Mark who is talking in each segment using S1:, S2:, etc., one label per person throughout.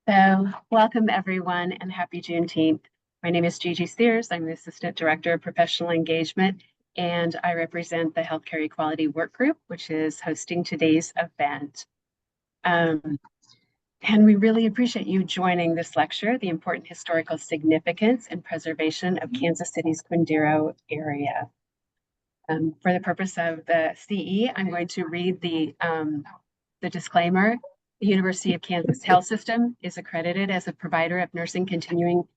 S1: So, welcome everyone and happy Juneteenth. My name is Gigi Sears. I'm the Assistant Director of Professional Engagement, and I represent the Healthcare Equality Work Group, which is hosting today's event. And we really appreciate you joining this lecture, The Important Historical Significance and Preservation of Kansas City's Quindaro Area. For the purpose of the CE, I'm going to read the disclaimer. The University of Kansas Health System is accredited as a provider of nursing continuing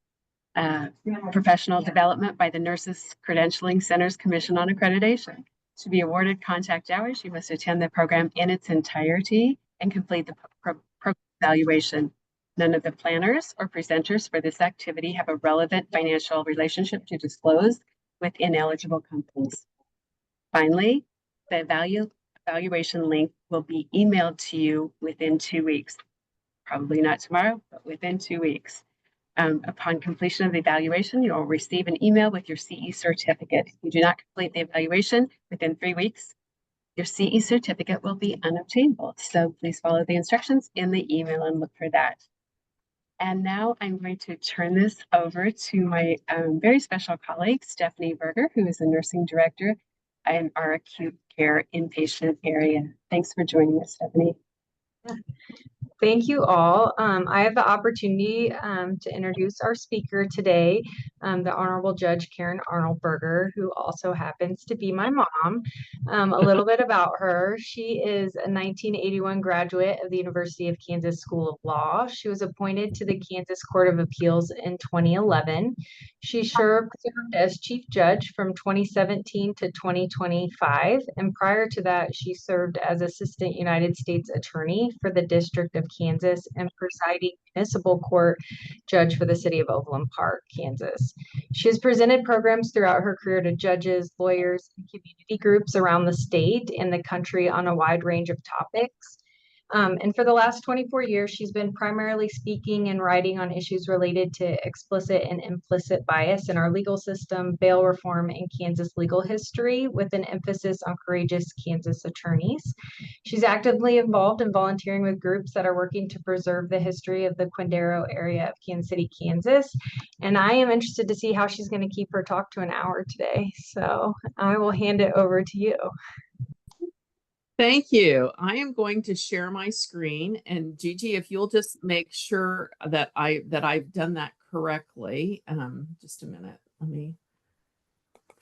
S1: professional development by the Nurses Credentialing Centers Commission on Accreditation. To be awarded contact hours, you must attend the program in its entirety and complete the program evaluation. None of the planners or presenters for this activity have a relevant financial relationship to disclose with ineligible companies. Finally, the evaluation link will be emailed to you within 2 weeks. Probably not tomorrow, but within 2 weeks. Upon completion of the evaluation, you will receive an email with your CE certificate. If you do not complete the evaluation within 3 weeks, your CE certificate will be unobtainable. So please follow the instructions in the email and look for that. And now I'm going to turn this over to my very special colleague, Stephanie Berger, who is the nursing director in our acute care inpatient area. Thanks for joining us, Stephanie.
S2: Thank you all. I have the opportunity to introduce our speaker today, the Honorable Judge Karen Arnold-Burger, who also happens to be my mom. A little bit about her. She is a 1981 graduate of the University of Kansas School of Law. She was appointed to the Kansas Court of Appeals in 2011. She served as Chief Judge from 2017 to 2025, and prior to that, she served as Assistant United States Attorney for the District of Kansas and presiding municipal court judge for the city of Overland Park, Kansas. She has presented programs throughout her career to judges, lawyers, and community groups around the state and the country on a wide range of topics. And for the last 24 years, she's been primarily speaking and writing on issues related to explicit and implicit bias in our legal system, bail reform, and Kansas legal history, with an emphasis on courageous Kansas attorneys. She's actively involved in volunteering with groups that are working to preserve the history of the Quindaro area of Kansas City, Kansas. And I am interested to see how she's going to keep her talk to an hour today. So I will hand it over to you.
S3: Thank you. I am going to share my screen, and Gigi, if you'll just make sure that I've done that correctly. Just a minute. Let me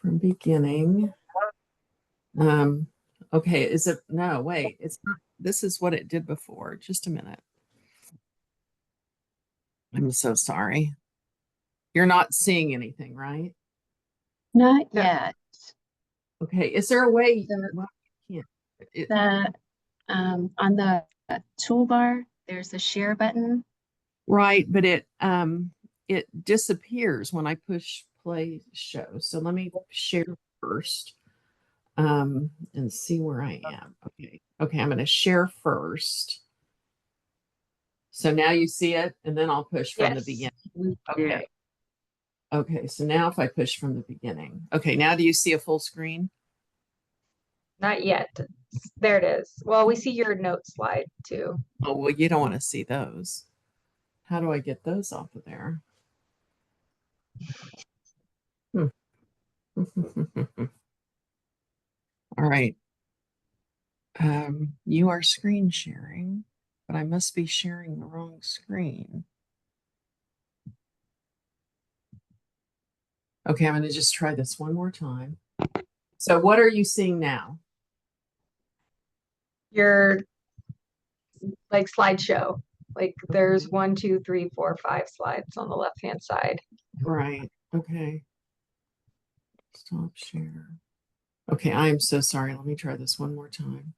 S3: from beginning. Okay, is it no, wait, it's not. This is what it did before. Just a minute. I'm so sorry. You're not seeing anything, right?
S1: Not yet.
S3: Okay, is there a way?
S1: Well, on the toolbar, there's a share button.
S3: Right, but it disappears when I push play show. So let me share first and see where I am. Okay, I'm going to share first. So now you see it, and then I'll push from the beginning. Okay. Okay, so now if I push from the beginning. Okay, now do you see a full screen?
S2: Not yet. There it is. Well, we see your note slide too.
S3: Oh, well, you don't want to see those. How do I get those off of there? All right. You are screen sharing, but I must be sharing the wrong screen. Okay, I'm going to just try this one more time. So what are you seeing now?
S2: Your like slideshow. Like there's 1, 2, 3, 4, 5 slides on the left-hand side.
S3: Right. Okay. Stop share. Okay, I am so sorry. Let me try this one more time.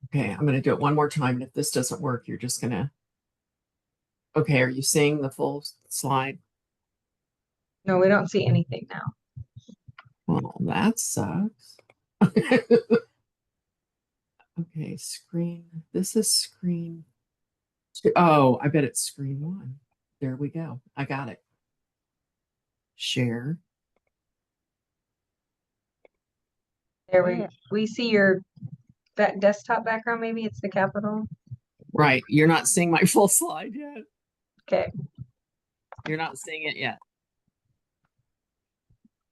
S3: Okay, I'm going to do it one more time. And if this doesn't work, you're just going to. Okay, are you seeing the full slide?
S2: No, we don't see anything now.
S3: Well, that sucks. Okay, screen. This is screen. Oh, I bet it's screen 1. There we go. I got it. share.
S2: There we see your desktop background. Maybe it's the Capitol.
S3: Right. You're not seeing my full slide yet.
S2: Okay.
S3: You're not seeing it yet.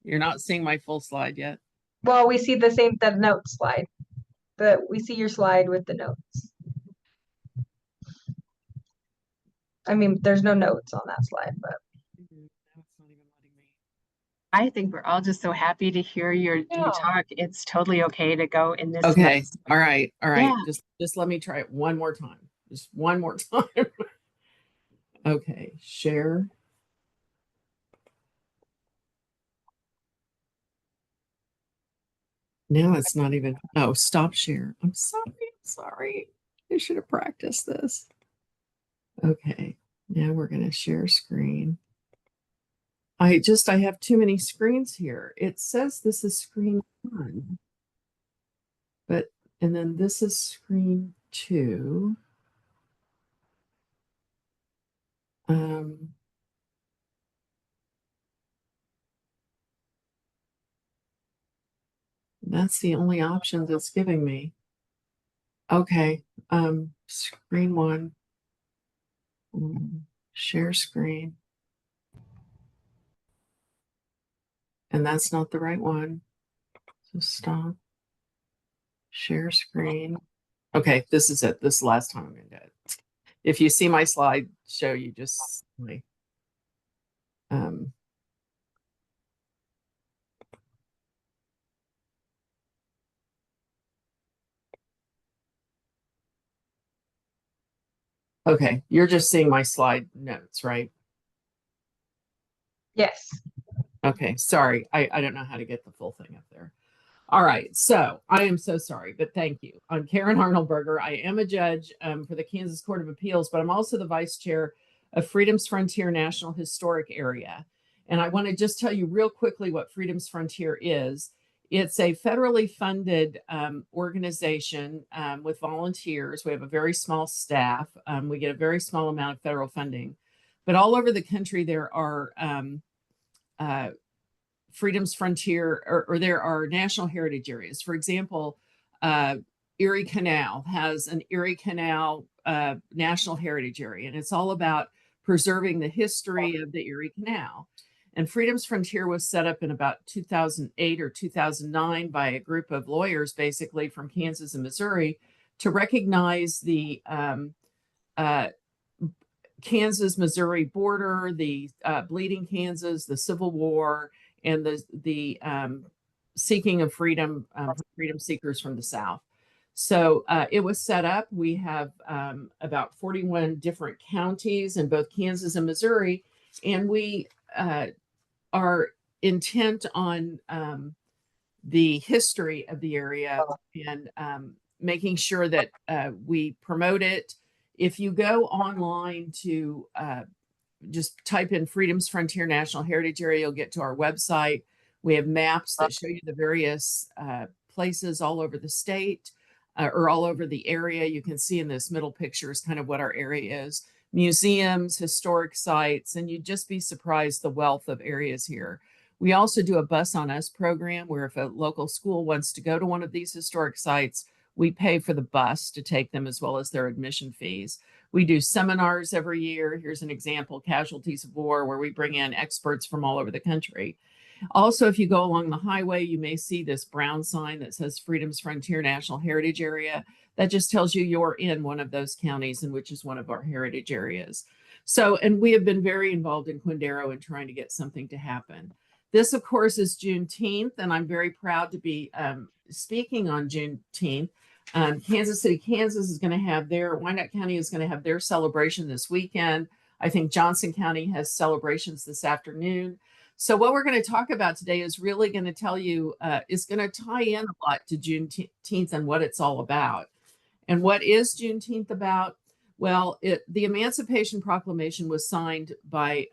S3: You're not seeing my full slide yet.
S2: Well, we see the note slide. We see your slide with the notes. I mean, there's no notes on that slide, but
S1: I think we're all just so happy to hear you talk. It's totally okay to go in this.
S3: Okay.
S1: next-
S3: All right. All right.
S1: Yeah.
S3: Just let me try it one more time. Just one more time. Okay. Share. Now it's not even, oh, stop share. I'm sorry. I should have practiced this. Okay, now we're going to share screen. I have too many screens here. It says this is screen 1, and then this is screen 2. That's the only options it's giving me. Okay, screen 1, share screen. And that's not the right one. So stop, share screen. Okay, this is it. This is the last time I'm going to do it. If you see my slide show, you just okay, you're just seeing my slide notes, right?
S2: yes.
S3: Okay, sorry. I don't know how to get the full thing up there. All right, so I am so sorry, but thank you. I'm Karen Arnold-Burger. I am a judge for the Kansas Court of Appeals, but I'm also the vice chair of Freedom's Frontier National Historic Area. And I want to just tell you real quickly what Freedom's Frontier is. It's a federally funded organization with volunteers. We have a very small staff. We get a very small amount of federal funding. But all over the country, there are Freedom's Frontier, or there are national heritage areas. For example, Erie Canal has an Erie Canal National Heritage Area, and it's all about preserving the history of the Erie Canal. And Freedom's Frontier was set up in about 2008 or 2009 by a group of lawyers, basically from Kansas and Missouri, to recognize the Kansas-Missouri border, the Bleeding Kansas, the Civil War, and the seeking of freedom, freedom seekers from the South. So it was set up. We have about 41 different counties in both Kansas and Missouri, and we are intent on the history of the area and making sure that we promote it. If you go online to just type in Freedom's Frontier National Heritage Area, you'll get to our website. We have maps that show you the various places all over the state or all over the area. You can see in this middle picture is kind of what our area is. Museums, historic sites, and you'd just be surprised the wealth of areas here. We also do a Bus on Us program where if a local school wants to go to one of these historic sites, we pay for the bus to take them as well as their admission fees. We do seminars every year. Here's an example, Casualties of War, where we bring in experts from all over the country. Also, if you go along the highway, you may see this brown sign that says Freedom's Frontier National Heritage Area. That just tells you you're in one of those counties and which is one of our heritage areas. So, and we have been very involved in Quindaro in trying to get something to happen. This, of course, is Juneteenth, and I'm very proud to be speaking on Juneteenth. Kansas City, Kansas is going to have Wyandotte County is going to have their celebration this weekend. I think Johnson County has celebrations this afternoon. So what we're going to talk about today is really going to tell you, is going to tie in a lot to Juneteenth and what it's all about. And what is Juneteenth about? Well, the Emancipation Proclamation was signed by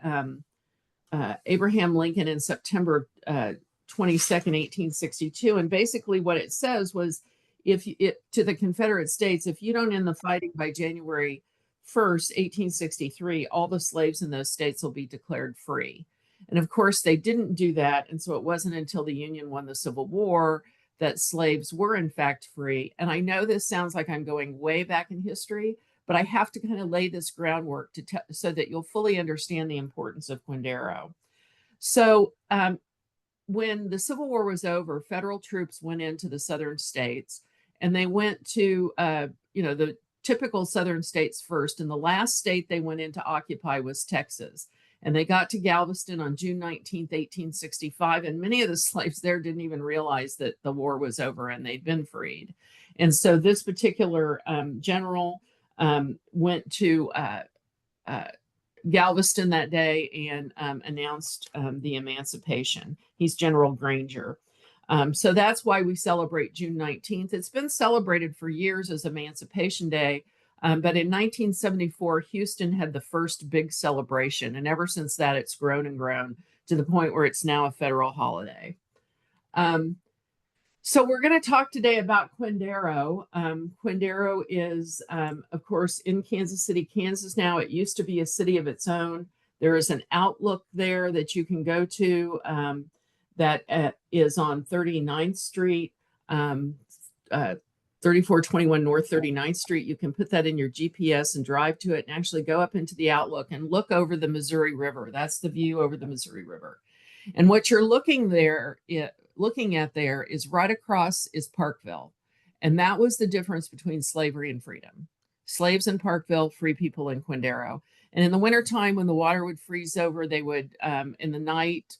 S3: Abraham Lincoln in September 22nd, 1862. And basically what it says was, to the Confederate States, if you don't end the fighting by January 1st, 1863, all the slaves in those states will be declared free. And of course, they didn't do that. And so it wasn't until the Union won the Civil War that slaves were in fact free. And I know this sounds like I'm going way back in history, but I have to kind of lay this groundwork so that you'll fully understand the importance of Quindaro. So when the Civil War was over, federal troops went into the southern states, and they went to, the typical southern states first. And the last state they went in to occupy was Texas. And they got to Galveston on June 19th, 1865. And many of the slaves there didn't even realize that the war was over and they'd been freed. And so this particular general went to Galveston that day and announced the emancipation. He's General Granger. So that's why we celebrate June 19th. It's been celebrated for years as Emancipation Day. But in 1974, Houston had the first big celebration. And ever since that, it's grown and grown to the point where it's now a federal holiday. So we're going to talk today about Quindaro. Quindaro is, of course, in Kansas City, Kansas now. It used to be a city of its own. There is an outlook there that you can go to that is on 39th Street, 3421 North 39th Street. You can put that in your GPS and drive to it and actually go up into the outlook and look over the Missouri River. That's the view over the Missouri River. And what you're looking at there is right across is Parkville. And that was the difference between slavery and freedom. Slaves in Parkville, free people in Quindaro. And in the wintertime, when the water would freeze over, they would, in the night,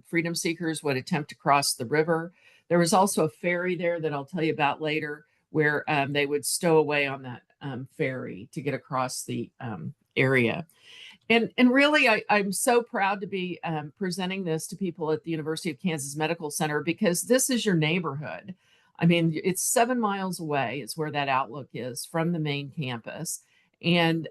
S3: freedom seekers would attempt to cross the river. There was also a ferry there that I'll tell you about later, where they would stow away on that ferry to get across the area. And really, I'm so proud to be presenting this to people at the University of Kansas Medical Center, because this is your neighborhood. I mean, it's 7 miles away is where that outlook is from the main campus. And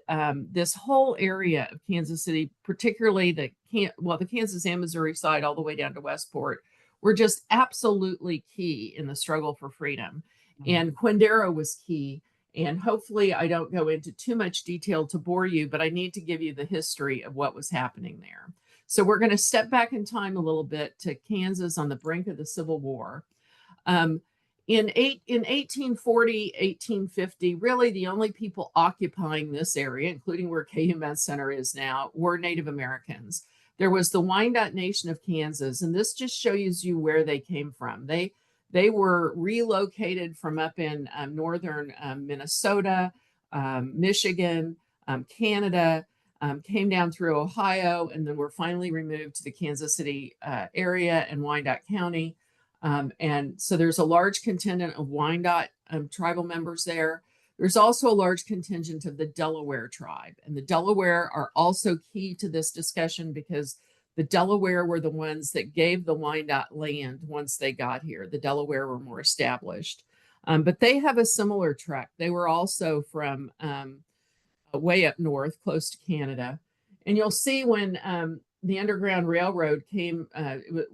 S3: this whole area of Kansas City, particularly the Kansas and Missouri side all the way down to Westport, were just absolutely key in the struggle for freedom. And Quindaro was key. And hopefully I don't go into too much detail to bore you, but I need to give you the history of what was happening there. So we're going to step back in time a little bit to Kansas on the brink of the Civil War. In 1840, 1850, really the only people occupying this area, including where KU Med Center is now, were Native Americans. There was the Wyandotte Nation of Kansas, and this just shows you where they came from. They were relocated from up in northern Minnesota, Michigan, Canada, came down through Ohio, and then were finally removed to the Kansas City area and Wyandotte County. And so there's a large contingent of Wyandotte tribal members there. There's also a large contingent of the Delaware tribe. And the Delaware are also key to this discussion, because the Delaware were the ones that gave the Wyandotte land once they got here. The Delaware were more established. But they have a similar trek. They were also from way up north, close to Canada. And you'll see when the Underground Railroad came,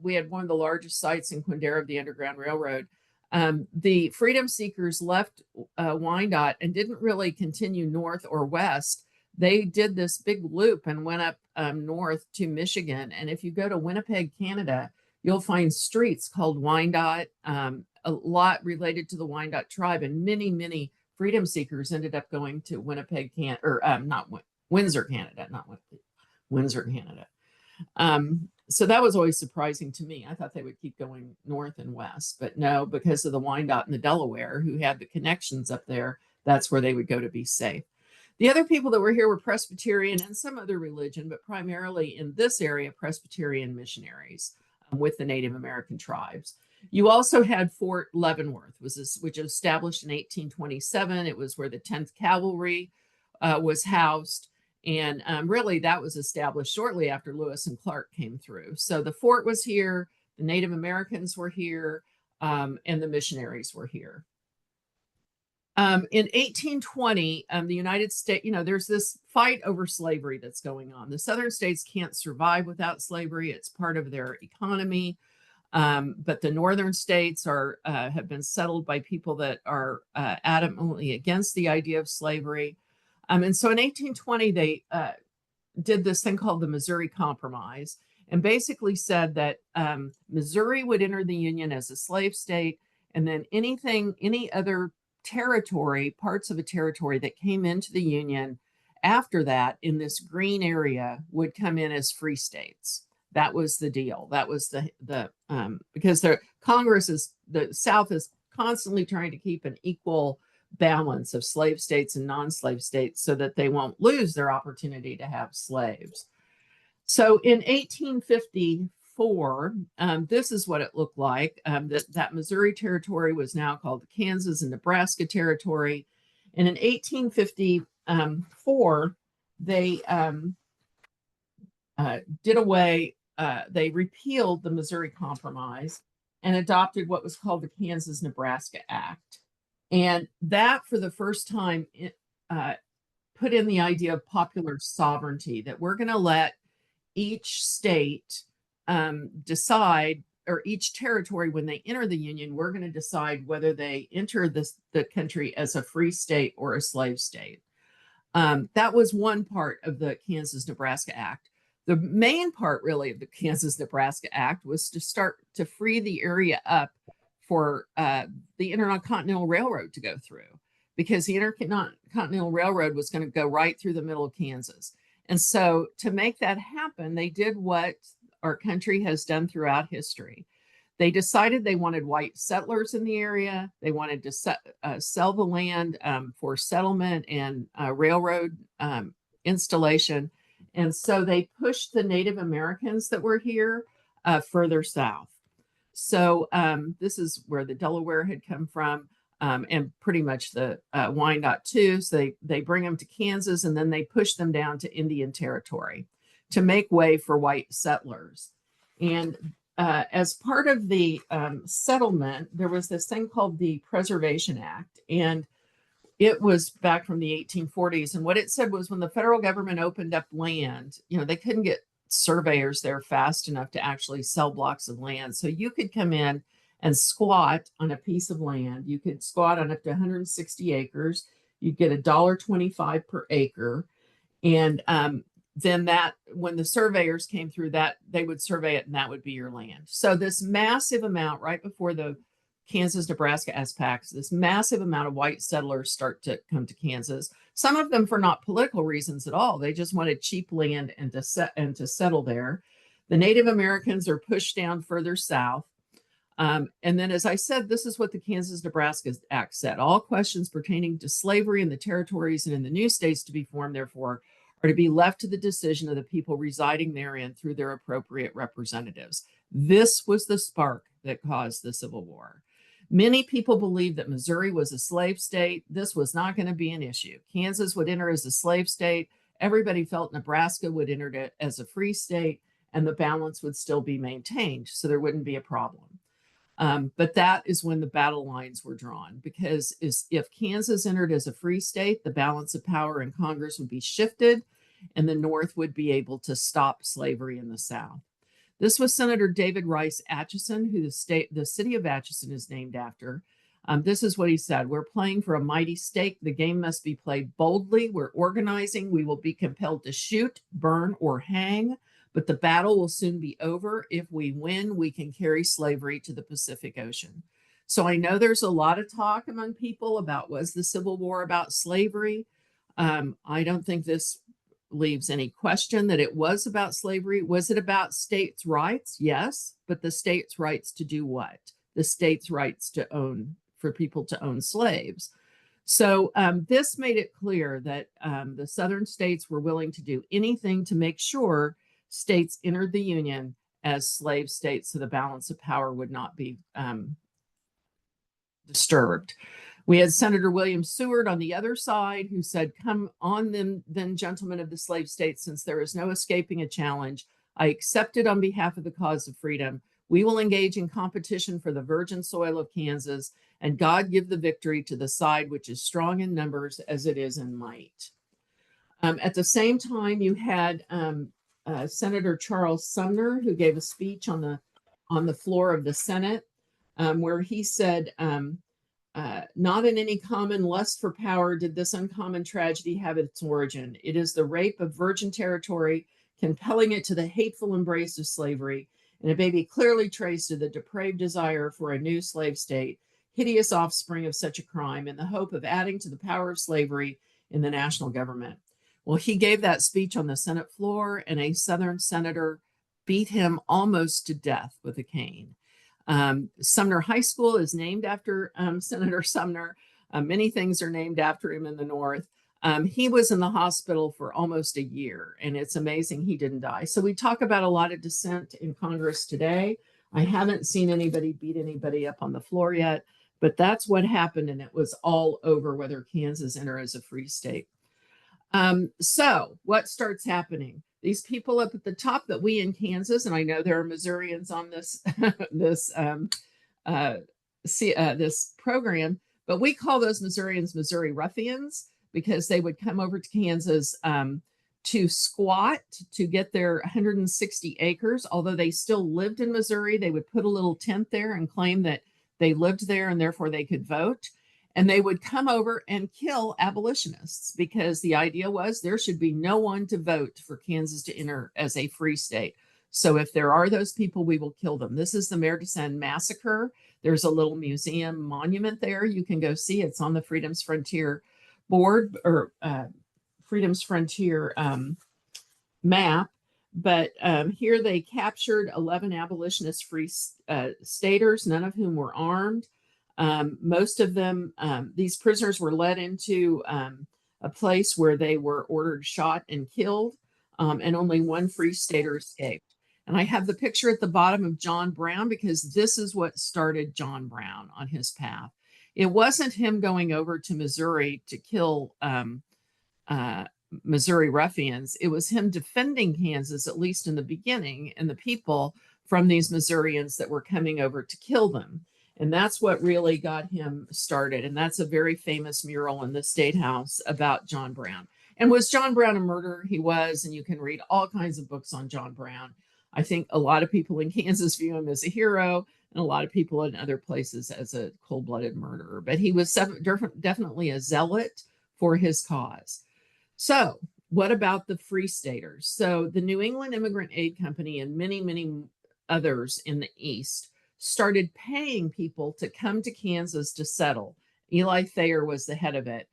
S3: we had one of the largest sites in Quindaro of the Underground Railroad. The freedom seekers left Wyandotte and didn't really continue north or west. They did this big loop and went up north to Michigan. And if you go to Winnipeg, Canada, you'll find streets called Wyandotte, a lot related to the Wyandotte tribe. And many, many freedom seekers ended up going to Winnipeg, Windsor, Canada, not Winnipeg, Windsor, Canada. So that was always surprising to me. I thought they would keep going north and west, but no, because of the Wyandotte and the Delaware, who had the connections up there, that's where they would go to be safe. The other people that were here were Presbyterian and some other religion, but primarily in this area, Presbyterian missionaries with the Native American tribes. You also had Fort Leavenworth, which was established in 1827. It was where the 10th Cavalry was housed. And really, that was established shortly after Lewis and Clark came through. So the fort was here, the Native Americans were here, and the missionaries were here. In 1820, the United States, there's this fight over slavery that's going on. The Southern states can't survive without slavery. It's part of their economy. But the Northern states have been settled by people that are adamantly against the idea of slavery. And so in 1820, they did this thing called the Missouri Compromise. and basically said that Missouri would enter the Union as a slave state, and then any other territory, parts of a territory that came into the Union after that in this green area would come in as free states. That was the deal. That was the because the South is constantly trying to keep an equal balance of slave states and non-slave states so that they won't lose their opportunity to have slaves. So in 1854, this is what it looked like. That Missouri territory was now called the Kansas and Nebraska territory. And in 1854, they they repealed the Missouri Compromise and adopted what was called the Kansas-Nebraska Act. And that, for the first time, put in the idea of popular sovereignty, that we're going to let each state decide, or each territory, when they enter the Union, we're going to decide whether they enter the country as a free state or a slave state. That was one part of the Kansas-Nebraska Act. The main part, really, of the Kansas-Nebraska Act was to start to free the area up for the Intercontinental Railroad to go through, because the Intercontinental Railroad was going to go right through the middle of Kansas. And so to make that happen, they did what our country has done throughout history. They decided they wanted white settlers in the area. They wanted to sell the land for settlement and railroad installation. And so they pushed the Native Americans that were here further south. So this is where the Delaware had come from, and pretty much the Wyandotte too. So they bring them to Kansas, and then they push them down to Indian Territory to make way for white settlers. And as part of the settlement, there was this thing called the Preservation Act, and it was back from the 1840s. And what it said was, when the federal government opened up land, they couldn't get surveyors there fast enough to actually sell blocks of land. So you could come in and squat on a piece of land. You could squat on up to 160 acres. You'd get $1.25 per acre. And then when the surveyors came through, that they would survey it, and that would be your land. So this massive amount, right before the Kansas-Nebraska Pact, this massive amount of white settlers start to come to Kansas. Some of them for not political reasons at all. They just wanted cheap land and to settle there. The Native Americans are pushed down further south. And then, as I said, this is what the Kansas-Nebraska Act said. All questions pertaining to slavery in the territories and in the new states to be formed, therefore, are to be left to the decision of the people residing therein through their appropriate representatives. This was the spark that caused the Civil War. Many people believed that Missouri was a slave state. This was not going to be an issue. Kansas would enter as a slave state. Everybody felt Nebraska would enter it as a free state, and the balance would still be maintained, so there wouldn't be a problem. But that is when the battle lines were drawn, because if Kansas entered as a free state, the balance of power in Congress would be shifted, and the North would be able to stop slavery in the South. This was Senator David Rice Atchison, who the city of Atchison is named after. This is what he said: "We're playing for a mighty stake. The game must be played boldly. We're organizing. We will be compelled to shoot, burn, or hang, but the battle will soon be over. If we win, we can carry slavery to the Pacific Ocean." So I know there's a lot of talk among people about, was the Civil War about slavery? I don't think this leaves any question that it was about slavery. Was it about states' rights? Yes, but the states' rights to do what? The states' rights to own, for people to own slaves. So this made it clear that the Southern states were willing to do anything to make sure states entered the Union as slave states, so the balance of power would not be disturbed. We had Senator William Seward on the other side, who said, "Come on then, gentlemen of the slave states, since there is no escaping a challenge. I accept it on behalf of the cause of freedom. We will engage in competition for the virgin soil of Kansas, and God give the victory to the side which is strong in numbers as it is in might." At the same time, you had Senator Charles Sumner, who gave a speech on the floor of the Senate, where he said, "Not in any common lust for power did this uncommon tragedy have its origin. It is the rape of virgin territory compelling it to the hateful embrace of slavery, and a baby clearly traced to the depraved desire for a new slave state, hideous offspring of such a crime, in the hope of adding to the power of slavery in the national government. Well, he gave that speech on the Senate floor, and a Southern senator beat him almost to death with a cane. Sumner High School is named after Senator Sumner. Many things are named after him in the North. He was in the hospital for almost a year, and it's amazing he didn't die. So we talk about a lot of dissent in Congress today. I haven't seen anybody beat anybody up on the floor yet, but that's what happened, and it was all over whether Kansas enter as a free state. So what starts happening? These people up at the top that we in Kansas, and I know there are Missourians on this this program, but we call those Missourians Missouri ruffians, because they would come over to Kansas to squat to get their 160 acres. Although they still lived in Missouri, they would put a little tent there and claim that they lived there and therefore they could vote. And they would come over and kill abolitionists, because the idea was there should be no one to vote for Kansas to enter as a free state. So if there are those people, we will kill them. This is the Maire de Seine massacre. There's a little museum monument there. You can go see. It's on the Freedom's Frontier board, or Freedom's Frontier map. But here they captured 11 abolitionist free staters, none of whom were armed. Most of them, these prisoners were led into a place where they were ordered shot and killed, and only one free stater escaped. And I have the picture at the bottom of John Brown, because this is what started John Brown on his path. It wasn't him going over to Missouri to kill Missouri ruffians. It was him defending Kansas, at least in the beginning, and the people from these Missourians that were coming over to kill them. And that's what really got him started. And that's a very famous mural in the State House about John Brown. And was John Brown a murderer? He was, and you can read all kinds of books on John Brown. I think a lot of people in Kansas view him as a hero, and a lot of people in other places as a cold-blooded murderer. But he was definitely a zealot for his cause. So what about the Free Staters? So the New England Immigrant Aid Company and many, many others in the East started paying people to come to Kansas to settle. Eli Thayer was the head of it,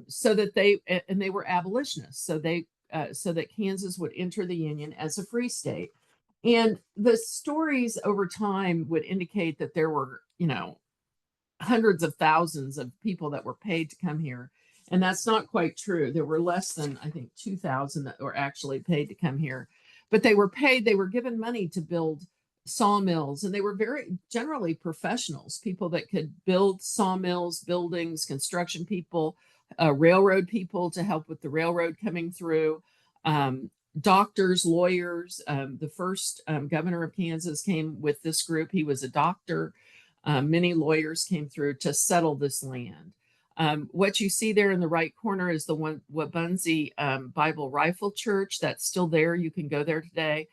S3: so that they were abolitionists, so that Kansas would enter the Union as a free state. And the stories over time would indicate that there were, hundreds of thousands of people that were paid to come here. And that's not quite true. There were less than, I think, 2,000 that were actually paid to come here. But they were paid, they were given money to build sawmills, and they were very generally professionals, people that could build sawmills, buildings, construction people, railroad people to help with the railroad coming through, doctors, lawyers. The first governor of Kansas came with this group. He was a doctor. Many lawyers came through to settle this land. What you see there in the right corner is the Wabunzi Bible Rifle Church. That's still there. You can go there today.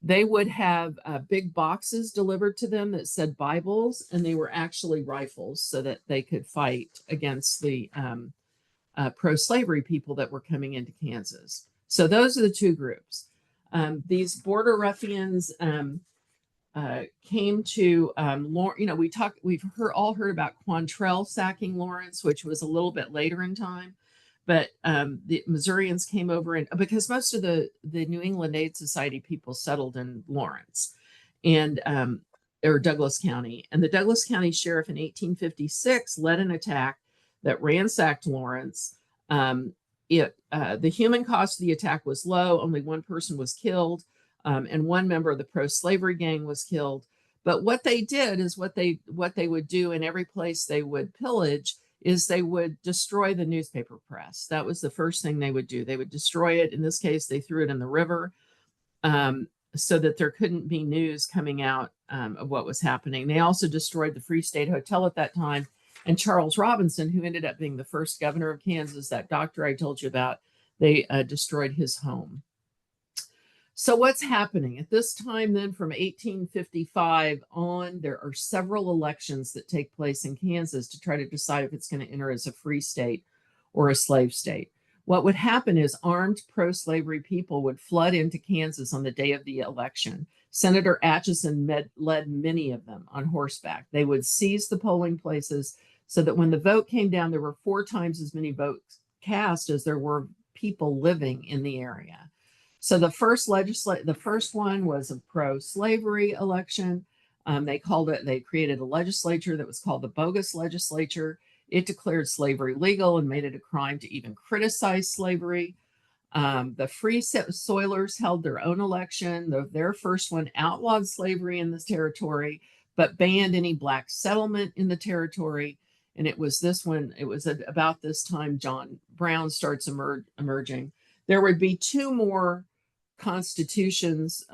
S3: They would have big boxes delivered to them that said Bibles, and they were actually rifles so that they could fight against the pro-slavery people that were coming into Kansas. So those are the two groups. These border ruffians came to we've all heard about Quantrell sacking Lawrence, which was a little bit later in time, but the Missourians came over, and because most of the New England Aid Society people settled in Lawrence and or Douglas County, and the Douglas County sheriff in 1856 led an attack that ransacked Lawrence. The human cost of the attack was low. Only one person was killed. And one member of the pro-slavery gang was killed. But what they did is what they would do in every place they would pillage is they would destroy the newspaper press. That was the first thing they would do. They would destroy it. In this case, they threw it in the river so that there couldn't be news coming out of what was happening. They also destroyed the Free State Hotel at that time. And Charles Robinson, who ended up being the first governor of Kansas, that doctor I told you about, they destroyed his home. So what's happening at this time then from 1855 on? There are several elections that take place in Kansas to try to decide if it's going to enter as a free state or a slave state. what would happen is armed pro-slavery people would flood into Kansas on the day of the election. Senator Atchison led many of them on horseback. They would seize the polling places so that when the vote came down, there were 4 times as many votes cast as there were people living in the area. So the first one was a pro-slavery election. They created a legislature that was called the bogus legislature. It declared slavery legal and made it a crime to even criticize slavery. The Free Soilers held their own election. Their first one outlawed slavery in this territory, but banned any black settlement in the territory. And it was about this time John Brown starts emerging. There would be 2 more constitutions,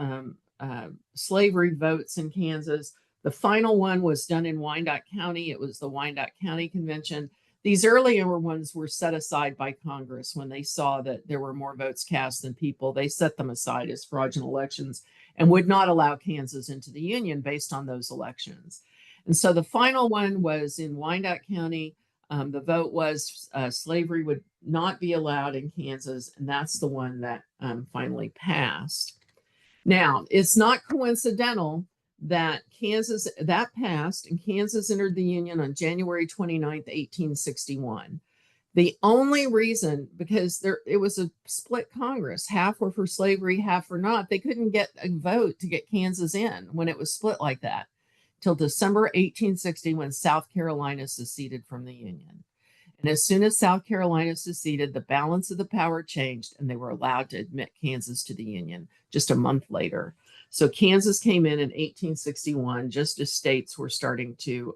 S3: slavery votes in Kansas. The final one was done in Wyandotte County. It was the Wyandotte County Convention. These earlier ones were set aside by Congress when they saw that there were more votes cast than people. They set them aside as fraudulent elections and would not allow Kansas into the Union based on those elections. And so the final one was in Wyandotte County. The vote was slavery would not be allowed in Kansas, and that's the one that finally passed. Now, it's not coincidental that that passed and Kansas entered the Union on January 29th, 1861. The only reason, because it was a split Congress, half were for slavery, half were not. They couldn't get a vote to get Kansas in when it was split like that till December 1860, when South Carolina seceded from the Union. And as soon as South Carolina seceded, the balance of the power changed and they were allowed to admit Kansas to the Union just a month later. So Kansas came in 1861, just as states were starting to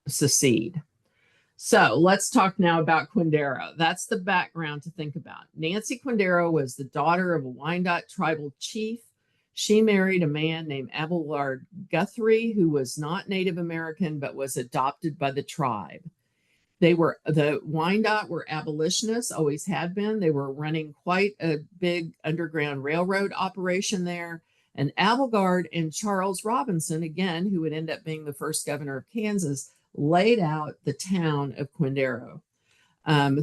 S3: secede. So let's talk now about Quindaro. That's the background to think about. Nancy Quindaro was the daughter of a Wyandotte tribal chief. She married a man named Abelard Guthrie, who was not Native American, but was adopted by the tribe. The Wyandotte were abolitionists, always had been. They were running quite a big underground railroad operation there. And Abelard and Charles Robinson, again, who would end up being the first governor of Kansas, laid out the town of Quindaro.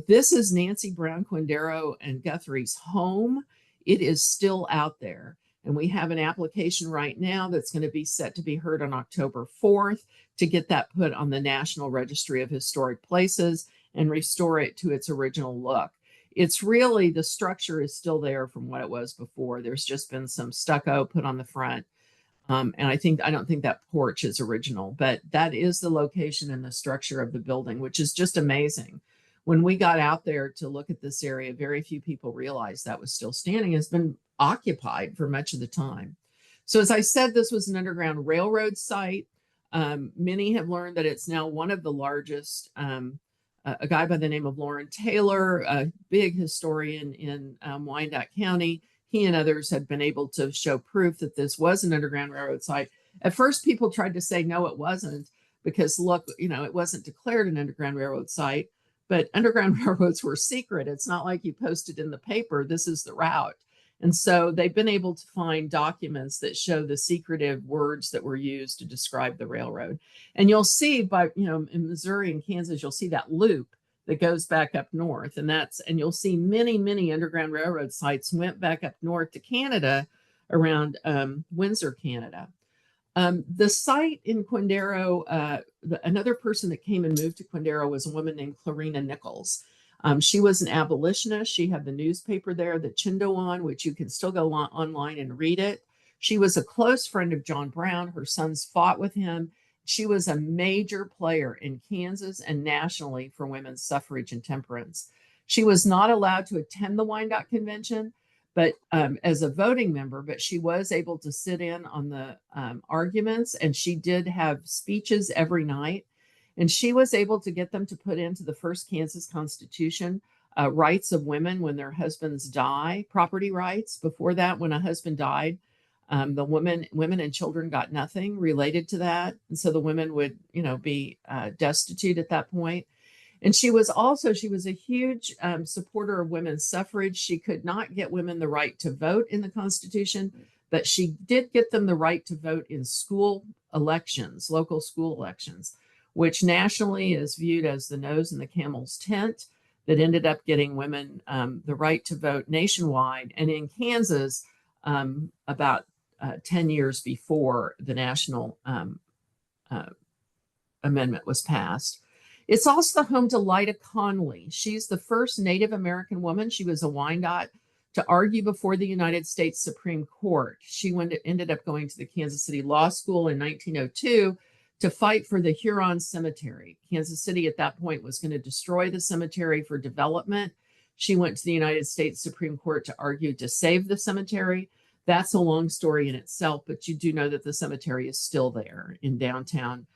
S3: This is Nancy Brown Quindaro and Guthrie's home. It is still out there. And we have an application right now that's going to be set to be heard on October 4th to get that put on the National Registry of Historic Places and restore it to its original look. It's really, the structure is still there from what it was before. There's just been some stucco put on the front. And I don't think that porch is original, but that is the location and the structure of the building, which is just amazing. When we got out there to look at this area, very few people realized that was still standing. It's been occupied for much of the time. So as I said, this was an underground railroad site. Many have learned that it's now one of the largest. A guy by the name of Loren Taylor, a big historian in Wyandotte County, he and others had been able to show proof that this was an underground railroad site. At first, people tried to say, no, it wasn't, because look, it wasn't declared an underground railroad site, but underground railroads were secret. It's not like you posted in the paper, this is the route. And so they've been able to find documents that show the secretive words that were used to describe the railroad. And you'll see in Missouri and Kansas, you'll see that loop that goes back up north. And you'll see many, many underground railroad sites went back up north to Canada around Windsor, Canada. The site in Quindaro, another person that came and moved to Quindaro was a woman named Clarina Nichols. She was an abolitionist. She had the newspaper there, the Chindowan, which you can still go online and read it. She was a close friend of John Brown. Her sons fought with him. She was a major player in Kansas and nationally for women's suffrage and temperance. She was not allowed to attend the Wyandotte Convention, but as a voting member, but she was able to sit in on the arguments, and she did have speeches every night. And she was able to get them to put into the first Kansas Constitution rights of women when their husbands die, property rights. Before that, when a husband died, the women and children got nothing related to that. And so the women would, be destitute at that point. And she was a huge supporter of women's suffrage. She could not get women the right to vote in the Constitution, but she did get them the right to vote in school elections, local school elections, which nationally is viewed as the nose in the camel's tent. that ended up getting women the right to vote nationwide. And in Kansas, about 10 years before the national amendment was passed. It's also the home to Lida Conley. She's the first Native American woman. She was a Wyandotte to argue before the United States Supreme Court. She ended up going to the Kansas City Law School in 1902 to fight for the Huron Cemetery. Kansas City at that point was going to destroy the cemetery for development. She went to the United States Supreme Court to argue to save the cemetery. That's a long story in itself, but you do know that the cemetery is still there in downtown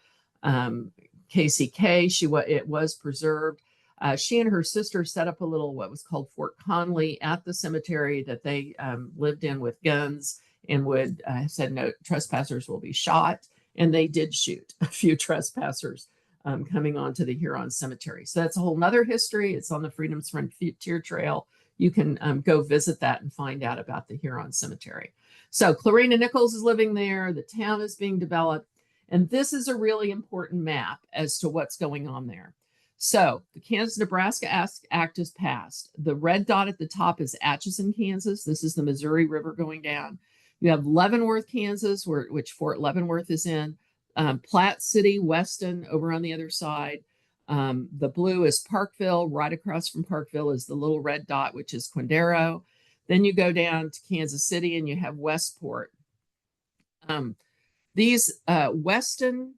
S3: KCK. It was preserved. She and her sister set up a little what was called Fort Conley at the cemetery that they lived in with guns and would said no trespassers will be shot. And they did shoot a few trespassers coming onto the Huron Cemetery. So that's a whole nother history. It's on the Freedom's Frontier Trail. You can go visit that and find out about the Huron Cemetery. So Clarina Nichols is living there. The town is being developed. And this is a really important map as to what's going on there. So the Kansas-Nebraska Act is passed. The red dot at the top is Atchison, Kansas. This is the Missouri River going down. You have Leavenworth, Kansas, which Fort Leavenworth is in. Platte City, Weston, over on the other side. The blue is Parkville. Right across from Parkville is the little red dot, which is Quindaro. Then you go down to Kansas City and you have Westport. These Weston,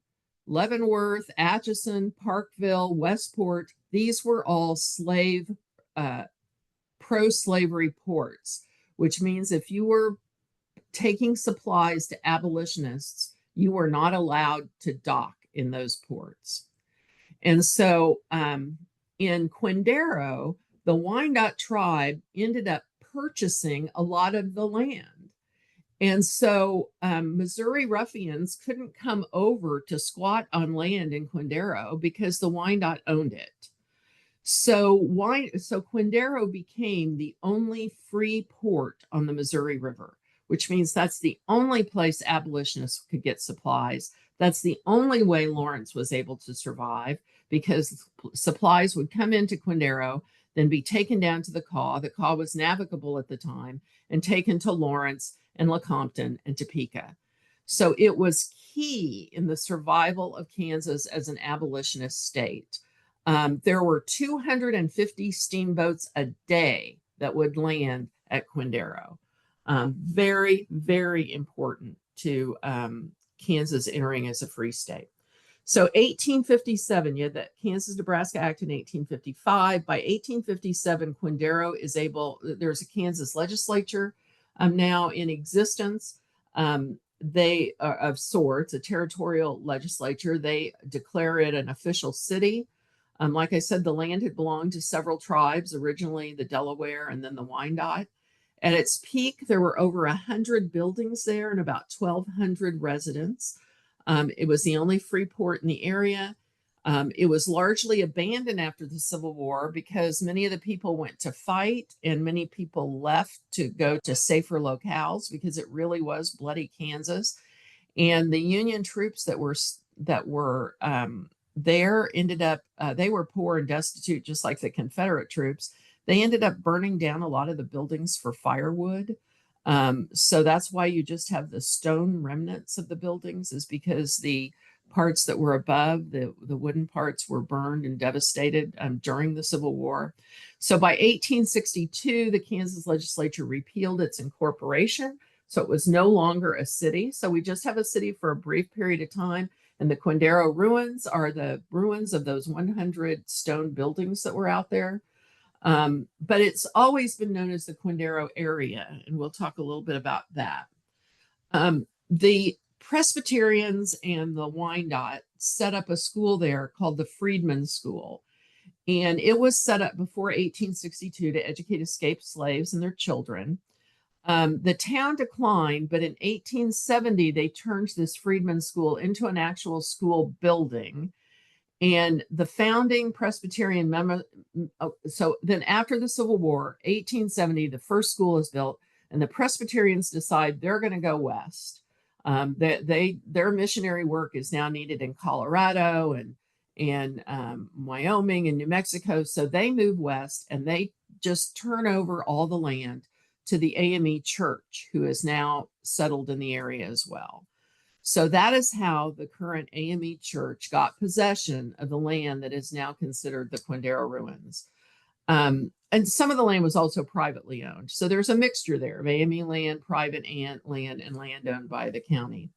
S3: Leavenworth, Atchison, Parkville, Westport, these were all pro-slavery ports, which means if you were taking supplies to abolitionists, you were not allowed to dock in those ports. And so in Quindaro, the Wyandotte tribe ended up purchasing a lot of the land. And so Missouri ruffians couldn't come over to squat on land in Quindaro because the Wyandotte owned it. So Quindaro became the only free port on the Missouri River, which means that's the only place abolitionists could get supplies. That's the only way Lawrence was able to survive, because supplies would come into Quindaro, then be taken down to the Kaw. The Kaw was navigable at the time, and taken to Lawrence and Lecompton and Topeka. So it was key in the survival of Kansas as an abolitionist state. There were 250 steamboats a day that would land at Quindaro. Very, very important to Kansas entering as a free state. So 1857, you had the Kansas-Nebraska Act in 1855. By 1857, Quindaro is there's a Kansas legislature now in existence. They are of sorts, a territorial legislature. They declare it an official city. Like I said, the land had belonged to several tribes, originally the Delaware and then the Wyandotte. At its peak, there were over 100 buildings there and about 1,200 residents. It was the only free port in the area. It was largely abandoned after the Civil War because many of the people went to fight and many people left to go to safer locales because it really was bloody Kansas. And the Union troops that were there ended up, they were poor and destitute, just like the Confederate troops. They ended up burning down a lot of the buildings for firewood. So that's why you just have the stone remnants of the buildings, is because the parts that were above, the wooden parts, were burned and devastated during the Civil War. So by 1862, the Kansas legislature repealed its incorporation. So it was no longer a city. So we just have a city for a brief period of time. And the Quindaro ruins are the ruins of those 100 stone buildings that were out there. But it's always been known as the Quindaro area, and we'll talk a little bit about that. The Presbyterians and the Wyandotte set up a school there called the Freedman School, and it was set up before 1862 to educate escaped slaves and their children. The town declined, but in 1870, they turned this Freedman School into an actual school building. And the founding Presbyterian so then after the Civil War, 1870, the first school is built, and the Presbyterians decide they're going to go west. Their missionary work is now needed in Colorado and Wyoming and New Mexico. So they move west and they just turn over all the land to the AME Church, who is now settled in the area as well. So that is how the current AME Church got possession of the land that is now considered the Quindaro ruins. And some of the land was also privately owned. So there's a mixture there of AME land, private land, and land owned by the county.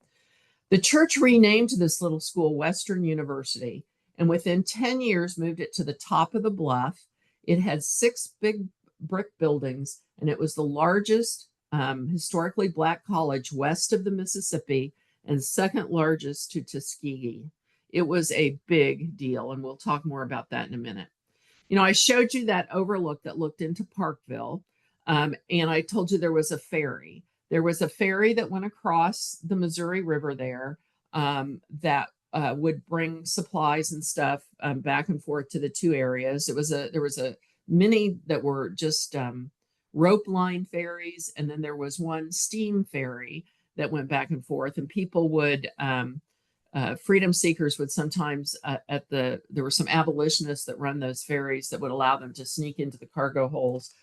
S3: The church renamed this little school Western University, and within 10 years moved it to the top of the bluff. It had 6 big brick buildings, and it was the largest historically Black college west of the Mississippi and second largest to Tuskegee. It was a big deal, and we'll talk more about that in a minute. You know, I showed you that overlook that looked into Parkville, and I told you there was a ferry. There was a ferry that went across the Missouri River there that would bring supplies and stuff back and forth to the two areas. There was a many that were just rope line ferries, and then there was one steam ferry that went back and forth, and people would freedom seekers would sometimes there were some abolitionists that run those ferries that would allow them to sneak into the cargo holds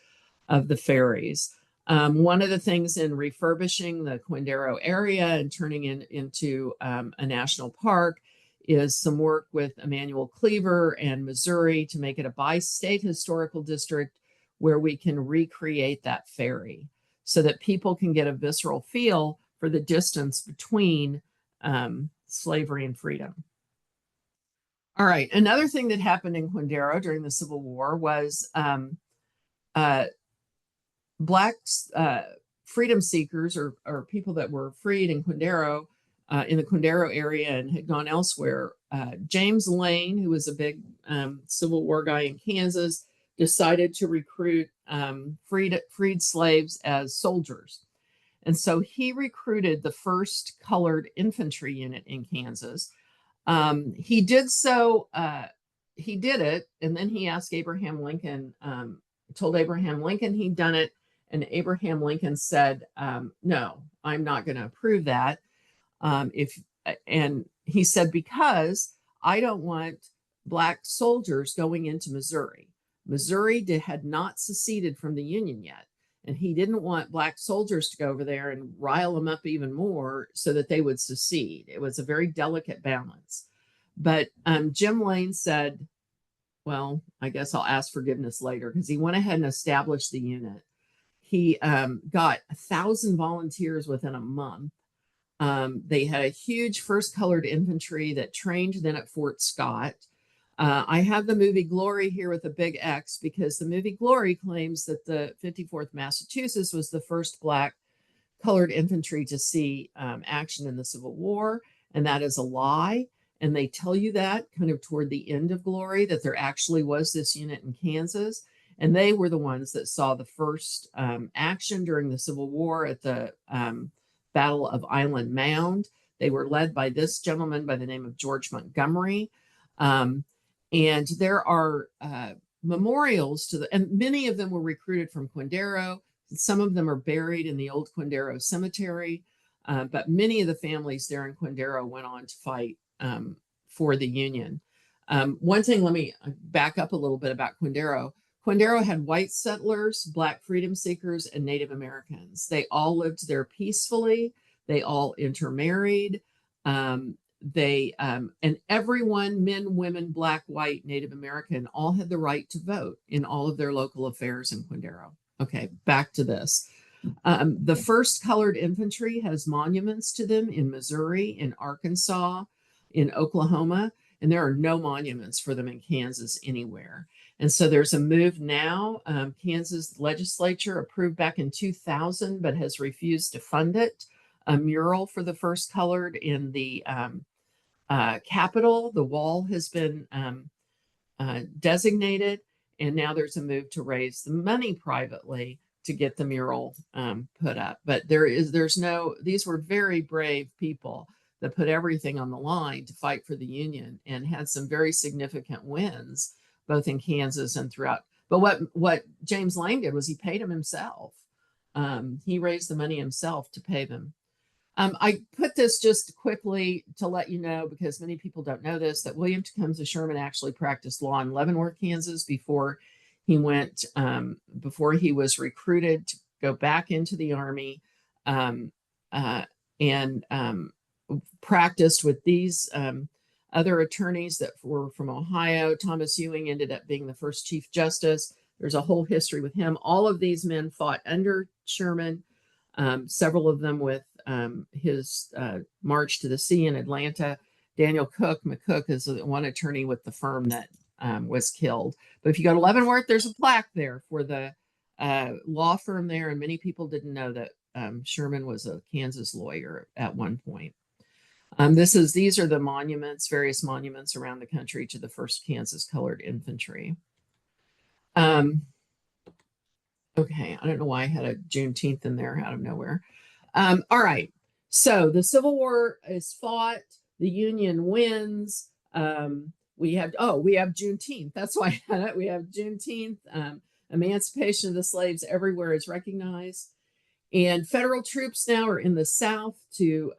S3: of the ferries. One of the things in refurbishing the Quindaro area and turning it into a national park is some work with Emmanuel Cleaver and Missouri to make it a bi-state historical district where we can recreate that ferry so that people can get a visceral feel for the distance between slavery and freedom. All right, another thing that happened in Quindaro during the Civil War was Black freedom seekers or people that were freed in Quindaro, in the Quindaro area and had gone elsewhere. James Lane, who was a big Civil War guy in Kansas, decided to recruit freed slaves as soldiers. And so he recruited the first colored infantry unit in Kansas. He did it, and then he asked Abraham Lincoln, told Abraham Lincoln he'd done it, and Abraham Lincoln said, no, I'm not going to approve that. And he said, because I don't want Black soldiers going into Missouri. Missouri had not seceded from the Union yet. And he didn't want Black soldiers to go over there and rile them up even more so that they would secede. It was a very delicate balance. But Jim Lane said, well, I guess I'll ask forgiveness later, because he went ahead and established the unit. He got 1,000 volunteers within a month. They had a huge first colored infantry that trained then at Fort Scott. I have the movie Glory here with a big X because the movie Glory claims that the 54th Massachusetts was the first Black colored infantry to see action in the Civil War, and that is a lie. And they tell you that kind of toward the end of Glory, that there actually was this unit in Kansas, and they were the ones that saw the first action during the Civil War at the Battle of Island Mound. They were led by this gentleman by the name of George Montgomery. And there are memorials to and many of them were recruited from Quindaro. Some of them are buried in the old Quindaro cemetery, but many of the families there in Quindaro went on to fight for the Union. One thing, let me back up a little bit about Quindaro. Quindaro had white settlers, Black freedom seekers, and Native Americans. They all lived there peacefully. They all intermarried. And everyone, men, women, Black, white, Native American, all had the right to vote in all of their local affairs in Quindaro. Okay, back to this. The first colored infantry has monuments to them in Missouri, in Arkansas, in Oklahoma, and there are no monuments for them in Kansas anywhere. And so there's a move now. Kansas legislature approved back in 2000, but has refused to fund it. A mural for the first colored in the Capitol. The wall has been designated, and now there's a move to raise the money privately to get the mural put up. But these were very brave people that put everything on the line to fight for the Union and had some very significant wins, both in Kansas and throughout. But what James Lane did was he paid them himself. He raised the money himself to pay them. I put this just quickly to let you know, because many people don't know this, that William Tecumseh Sherman actually practiced law in Leavenworth, Kansas before he went, before he was recruited to go back into the Army, um, and practiced with these other attorneys that were from Ohio. Thomas Ewing ended up being the first Chief Justice. There's a whole history with him. All of these men fought under Sherman, several of them with his March to the Sea in Atlanta. Daniel McCook is one attorney with the firm that was killed. But if you go to Leavenworth, there's a plaque there for the law firm there. And many people didn't know that Sherman was a Kansas lawyer at one point. These are the monuments, various monuments around the country to the first Kansas colored infantry. Okay, I don't know why I had a Juneteenth in there out of nowhere. All right, so the Civil War is fought, the Union wins. We have Juneteenth. That's why I had it. We have Juneteenth. Emancipation of the slaves everywhere is recognized. And federal troops now are in the South to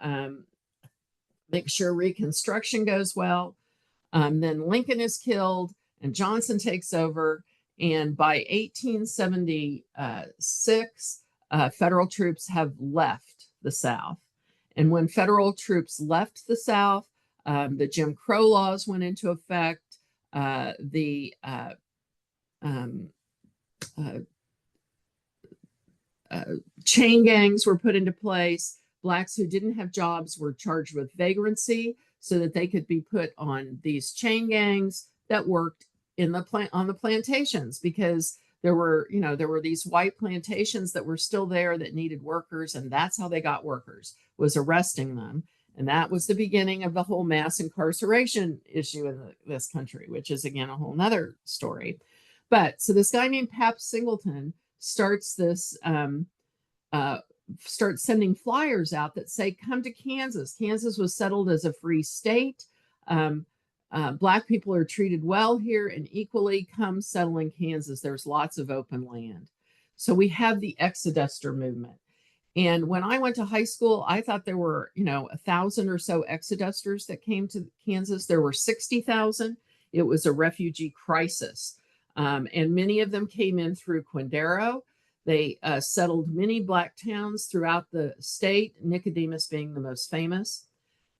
S3: make sure Reconstruction goes well. Then Lincoln is killed and Johnson takes over. And by 1876, federal troops have left the South. And when federal troops left the South, the Jim Crow laws went into effect. Chain gangs were put into place. Blacks who didn't have jobs were charged with vagrancy so that they could be put on these chain gangs that worked in the on the plantations, because there were these white plantations that were still there that needed workers, and that's how they got workers, was arresting them. And that was the beginning of the whole mass incarceration issue in this country, which is again a whole nother story. But so this guy named Pap Singleton starts this starts sending flyers out that say, come to Kansas. Kansas was settled as a free state. Black people are treated well here and equally. Come settle in Kansas. There's lots of open land. So we have the Exoduster movement. And when I went to high school, I thought there were, 1,000 or so Exodusters that came to Kansas. There were 60,000. It was a refugee crisis. And many of them came in through Quindaro. They settled many Black towns throughout the state, Nicodemus being the most famous.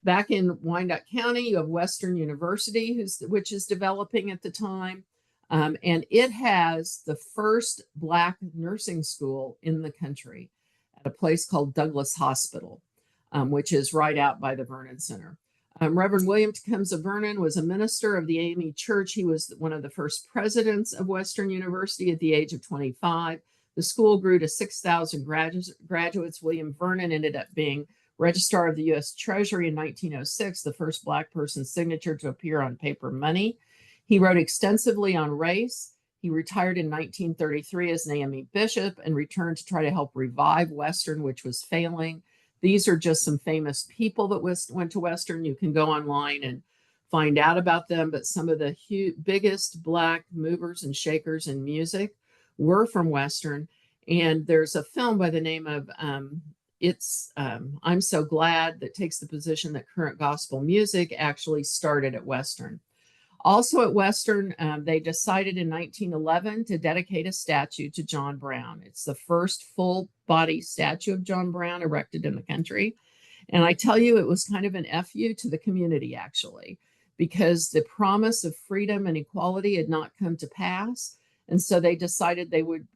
S3: Back in Wyandotte County, you have Western University, which is developing at the time. And it has the first Black nursing school in the country at a place called Douglas Hospital, which is right out by the Vernon Center. Reverend William Tecumseh Vernon was a minister of the AME Church. He was one of the first presidents of Western University at the age of 25. The school grew to 6,000 graduates. William Vernon ended up being Registrar of the U.S. Treasury in 1906, the first Black person's signature to appear on paper money. He wrote extensively on race. He retired in 1933 as an AME bishop and returned to try to help revive Western, which was failing. These are just some famous people that went to Western. You can go online and find out about them, but some of the biggest Black movers and shakers in music were from Western. And there's a film by the name of I'm So Glad, that takes the position that current gospel music actually started at Western. Also at Western, they decided in 1911 to dedicate a statue to John Brown. It's the first full body statue of John Brown erected in the country. And I tell you, it was kind of an FU to the community, actually, because the promise of freedom and equality had not come to pass. And so they decided they would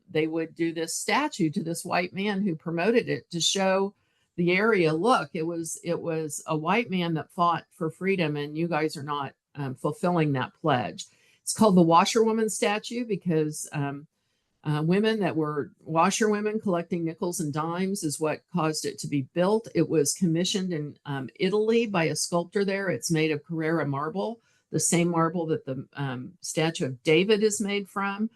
S3: do this statue to this white man who promoted it to show the area, look, it was a white man that fought for freedom, and you guys are not fulfilling that pledge. It's called the washerwoman statue because women that were washerwomen collecting nickels and dimes is what caused it to be built. It was commissioned in Italy by a sculptor there. It's made of Carrara marble, the same marble that the statue of David is made from.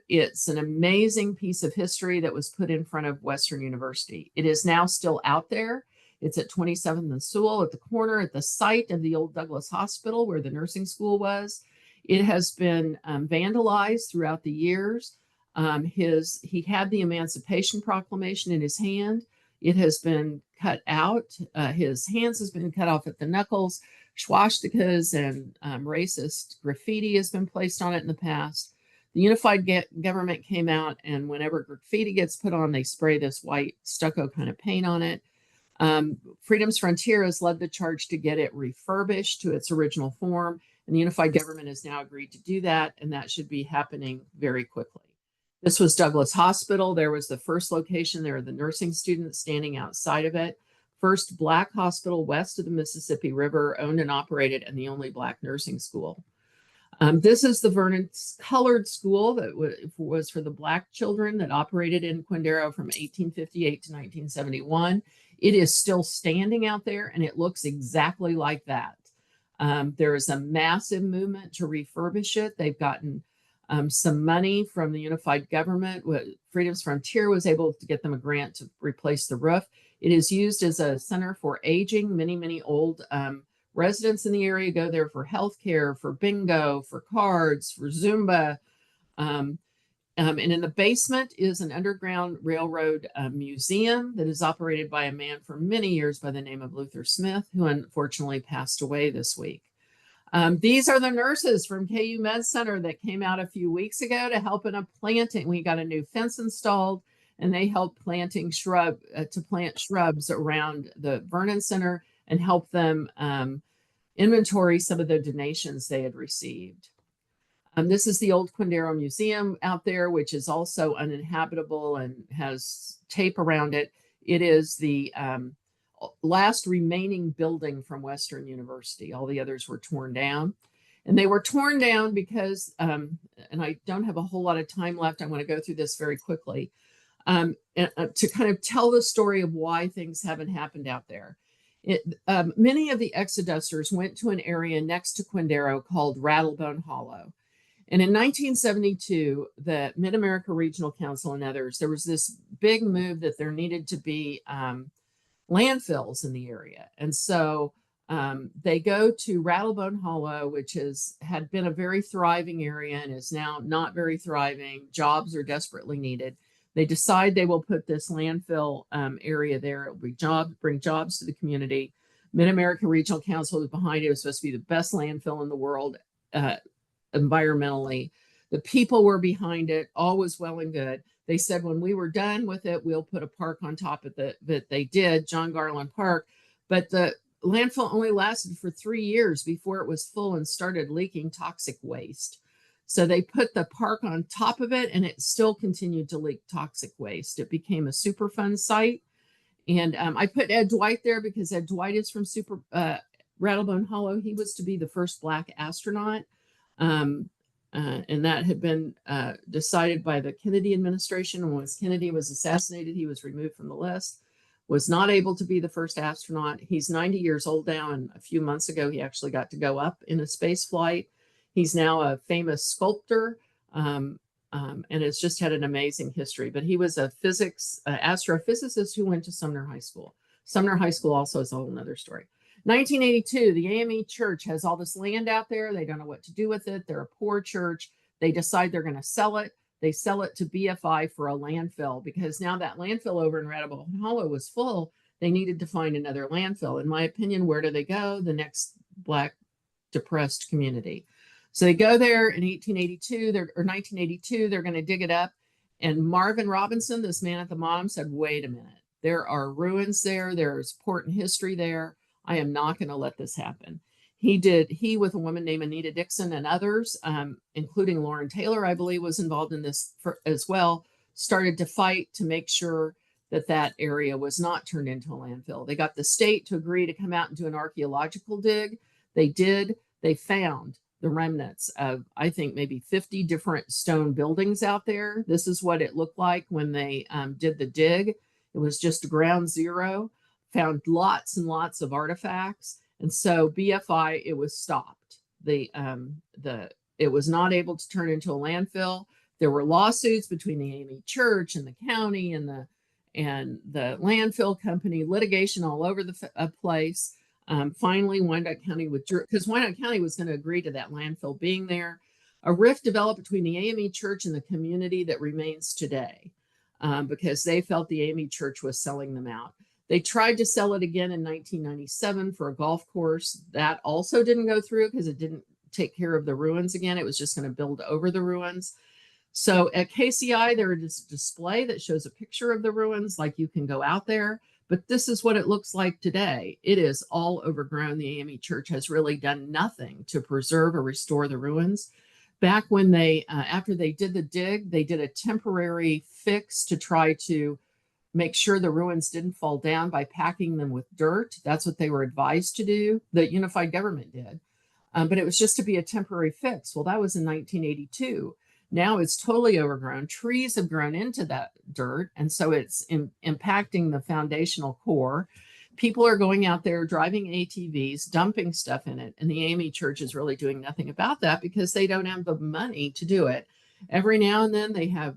S3: It's an amazing piece of history that was put in front of Western University. It is now still out there. It's at 27th and Sewell at the corner at the site of the old Douglas Hospital where the nursing school was. It has been vandalized throughout the years. He had the Emancipation Proclamation in his hand. It has been cut out. His hands has been cut off at the knuckles. Swastikas and racist graffiti has been placed on it in the past. The unified government came out, and whenever graffiti gets put on, they spray this white stucco kind of paint on it. Freedom's Frontier has led the charge to get it refurbished to its original form, and the unified government has now agreed to do that, and that should be happening very quickly. This was Douglas Hospital. There was the first location. There are the nursing students standing outside of it. First Black hospital west of the Mississippi River, owned and operated, and the only Black nursing school. This is the Vernon Colored School that was for the Black children that operated in Quindaro from 1858 to 1971. It is still standing out there, and it looks exactly like that. There is a massive movement to refurbish it. They've gotten some money from the unified government. Freedom's Frontier was able to get them a grant to replace the roof. It is used as a center for aging. Many old residents in the area go there for healthcare, for bingo, for cards, for Zumba. And in the basement is an Underground Railroad museum that is operated by a man for many years by the name of Luther Smith, who unfortunately passed away this week. These are the nurses from KU Med Center that came out a few weeks ago to help in a planting. We got a new fence installed, and they helped plant shrubs around the Vernon Center and help them inventory some of the donations they had received. This is the old Quindaro Museum out there, which is also uninhabitable and has tape around it. It is the last remaining building from Western University. All the others were torn down. And they were torn down because, and I don't have a whole lot of time left, I want to go through this very quickly, to kind of tell the story of why things haven't happened out there. Many of the exodusters went to an area next to Quindaro called Rattlebone Hollow. And in 1972, the Mid-America Regional Council and others, there was this big move that there needed to be landfills in the area. And so they go to Rattlebone Hollow, which had been a very thriving area and is now not very thriving. Jobs are desperately needed. They decide they will put this landfill area there. It will bring jobs to the community. Mid-America Regional Council was behind it. It was supposed to be the best landfill in the world environmentally. The people were behind it. All was well and good. They said when we were done with it, we'll put a park on top of it. That they did, John Garland Park. But the landfill only lasted for 3 years before it was full and started leaking toxic waste. So they put the park on top of it, and it still continued to leak toxic waste. It became a Superfund site. And I put Ed Dwight there because Ed Dwight is from Rattlebone Hollow. He was to be the first Black astronaut. And that had been decided by the Kennedy administration. And when Kennedy was assassinated, he was removed from the list, was not able to be the first astronaut. He's 90 years old now, and a few months ago, he actually got to go up in a space flight. He's now a famous sculptor and has just had an amazing history. But he was a astrophysicist who went to Sumner High School. Sumner High School also is a whole nother story. 1982, the AME church has all this land out there. They don't know what to do with it. They're a poor church. They decide they're going to sell it. They sell it to BFI for a landfill because now that landfill over in Rattlebone Hollow was full. They needed to find another landfill. In my opinion, where do they go? The next Black depressed community. So they go there in 1982, they're going to dig it up. And Marvin Robinson, this man at the bottom, said, wait a minute, there are ruins there. There's important history there. I am not going to let this happen. He with a woman named Anita Dixon and others, including Lauren Taylor, I believe, was involved in this as well, started to fight to make sure that that area was not turned into a landfill. They got the state to agree to come out and do an archaeological dig. They did. They found the remnants of, I think, maybe 50 different stone buildings out there. This is what it looked like when they did the dig. It was just ground zero. Found lots and lots of artifacts. And so BFI, it was stopped. It was not able to turn into a landfill. There were lawsuits between the AME Church and the county and the landfill company, litigation all over the place. Finally, Wyandotte County withdrew because Wyandotte County was going to agree to that landfill being there. A rift developed between the AME Church and the community that remains today. because they felt the AME Church was selling them out. They tried to sell it again in 1997 for a golf course. That also didn't go through because it didn't take care of the ruins again. It was just going to build over the ruins. So at KCI, there is a display that shows a picture of the ruins, like you can go out there. But this is what it looks like today. It is all overgrown. The AME Church has really done nothing to preserve or restore the ruins. Back when they, after they did the dig, they did a temporary fix to try to make sure the ruins didn't fall down by packing them with dirt. That's what they were advised to do. The unified government did. But it was just to be a temporary fix. Well, that was in 1982. Now it's totally overgrown. Trees have grown into that dirt, and so it's impacting the foundational core. People are going out there driving ATVs, dumping stuff in it, and the AME Church is really doing nothing about that because they don't have the money to do it. Every now and then they have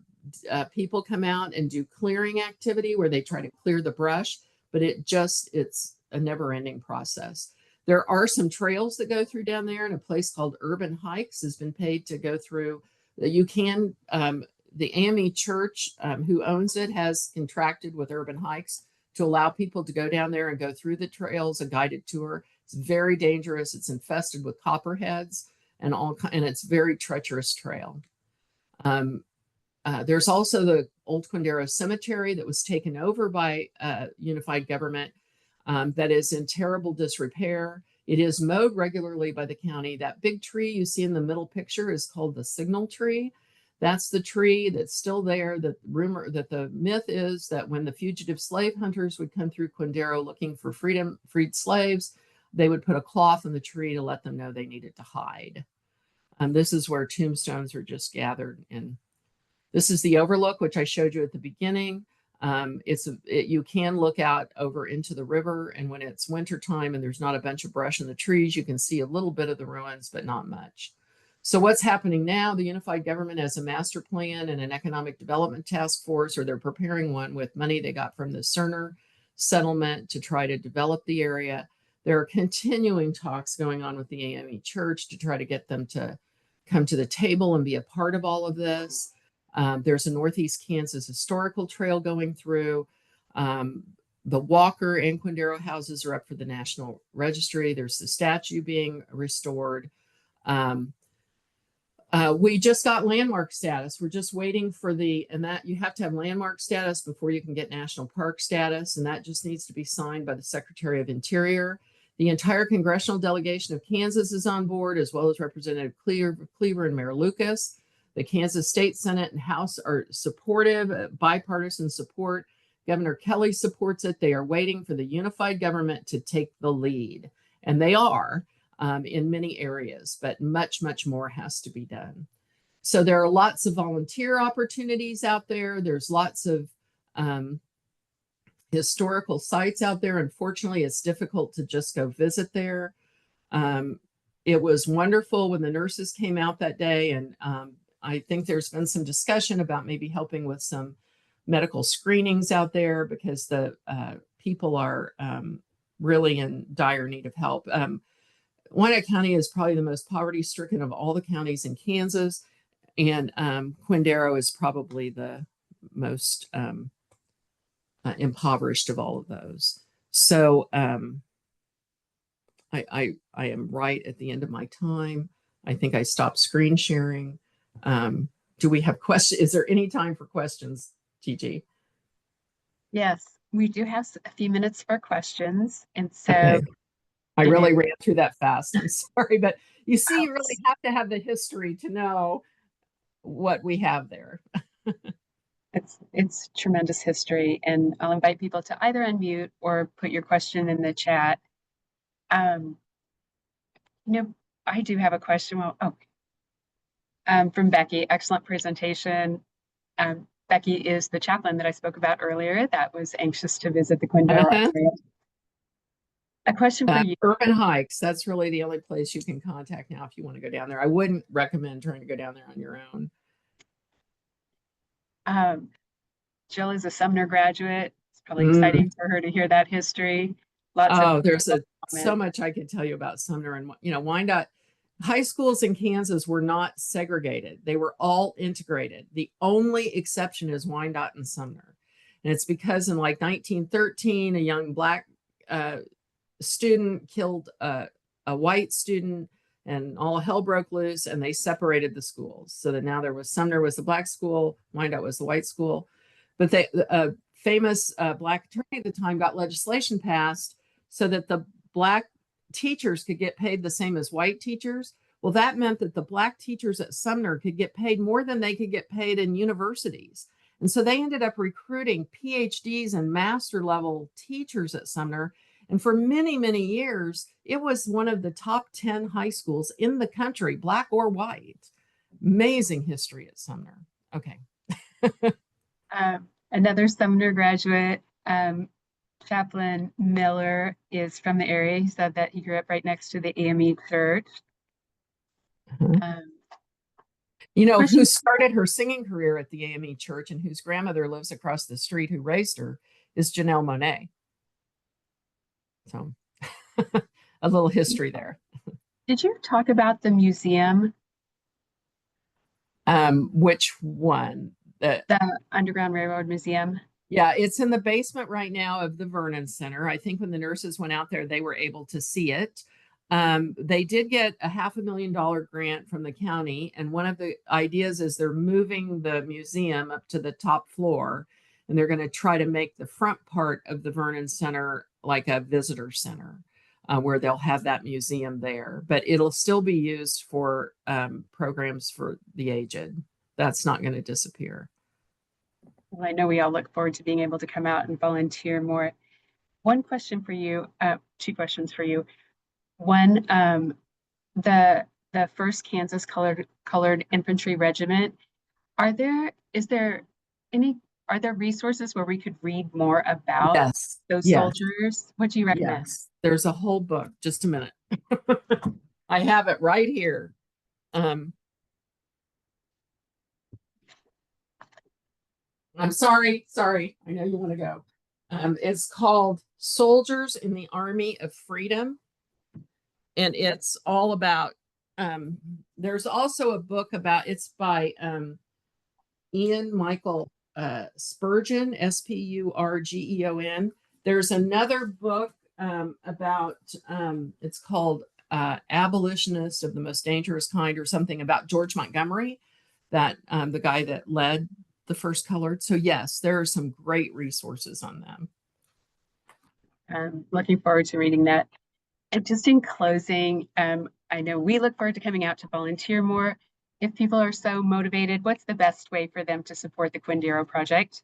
S3: people come out and do clearing activity where they try to clear the brush, but it's a never-ending process. There are some trails that go through down there, and a place called Urban Hikes has been paid to go through. You can, the AME Church, who owns it, has contracted with Urban Hikes to allow people to go down there and go through the trails, a guided tour. It's very dangerous. It's infested with copperheads and it's very treacherous trail. There's also the old Quindaro Cemetery that was taken over by unified government that is in terrible disrepair. It is mowed regularly by the county. That big tree you see in the middle picture is called the signal tree. That's the tree that's still there. The myth is that when the fugitive slave hunters would come through Quindaro looking for freed slaves, they would put a cloth on the tree to let them know they needed to hide. This is where tombstones are just gathered. And this is the overlook, which I showed you at the beginning. You can look out over into the river, and when it's wintertime and there's not a bunch of brush in the trees, you can see a little bit of the ruins, but not much. So what's happening now? The unified government has a master plan and an economic development task force, or they're preparing one with money they got from the Cerner settlement to try to develop the area. There are continuing talks going on with the AME Church to try to get them to come to the table and be a part of all of this. There's a Northeast Kansas historical trail going through. The Walker and Quindaro houses are up for the National Registry. There's the statue being restored. We just got landmark status. We're just waiting for and that you have to have landmark status before you can get national park status. And that just needs to be signed by the Secretary of Interior. The entire congressional delegation of Kansas is on board, as well as Representative Cleaver and Mayor Lucas. The Kansas State Senate and House are supportive, bipartisan support. Governor Kelly supports it. They are waiting for the unified government to take the lead. And they are in many areas, but much, much more has to be done. So there are lots of volunteer opportunities out there. There's lots of historical sites out there. Unfortunately, it's difficult to just go visit there. It was wonderful when the nurses came out that day, and I think there's been some discussion about maybe helping with some medical screenings out there because the people are really in dire need of help. Wyandotte County is probably the most poverty-stricken of all the counties in Kansas, and Quindaro is probably the most impoverished of all of those. So I am right at the end of my time. I think I stopped screen sharing. Do we have questions? Is there any time for questions, Gigi?
S1: Yes, we do have a few minutes for questions. And so
S3: okay. I really ran through that fast. I'm sorry, but you see, you really have to have the history to know what we have there.
S1: It's tremendous history, and I'll invite people to either unmute or put your question in the chat. I do have a question. From Becky, excellent presentation. Becky is the chaplain that I spoke about earlier that was anxious to visit the Quindaro area. A question for you.
S3: Urban Hikes, that's really the only place you can contact now if you want to go down there. I wouldn't recommend trying to go down there on your own.
S1: Jill is a Sumner graduate. It's probably exciting for her to hear that history.
S3: There's so much I could tell you about Sumner, and Wyandotte high schools in Kansas were not segregated. They were all integrated. The only exception is Wyandotte and Sumner. And it's because in like 1913, a young black student killed a white student, and all hell broke loose, and they separated the schools. So that now there was Sumner was the black school, Wyandotte was the white school. But they, a famous black attorney at the time got legislation passed so that the black teachers could get paid the same as white teachers. Well, that meant that the black teachers at Sumner could get paid more than they could get paid in universities. And so they ended up recruiting PhDs and master level teachers at Sumner. And for many, many years, it was one of the top 10 high schools in the country, black or white. Amazing history at Sumner. Okay.
S1: Another Sumner graduate, Chaplain Miller, is from the area. He said that he grew up right next to the AME church.
S3: You know, who started her singing career at the AME church and whose grandmother lives across the street who raised her is Janelle Monáe. So a little history there.
S1: Did you talk about the museum?
S3: Which one?
S1: The Underground Railroad Museum?
S3: Yeah, it's in the basement right now of the Vernon Center. I think when the nurses went out there, they were able to see it. They did get a $500,000 grant from the county. And one of the ideas is they're moving the museum up to the top floor. And they're going to try to make the front part of the Vernon Center like a visitor center where they'll have that museum there. But it'll still be used for programs for the aged. That's not going to disappear.
S1: Well, I know we all look forward to being able to come out and volunteer more. One question for you, two questions for you. One, the First Kansas Colored Infantry Regiment, are there resources where we could read more about those soldiers? What do you recommend?
S3: Yes, there's a whole book. Just a minute. I have it right here. I'm sorry. I know you want to go. It's called Soldiers in the Army of Freedom. And it's all about, there's also a book about, it's by Ian Michael Spurgeon, Spurgeon. There's another book about, it's called Abolitionist of the Most Dangerous Kind, or something about George Montgomery, that the guy that led the first colored. So yes, there are some great resources on them.
S1: I'm looking forward to reading that. And just in closing, I know we look forward to coming out to volunteer more. If people are so motivated, what's the best way for them to support the Quindaro project?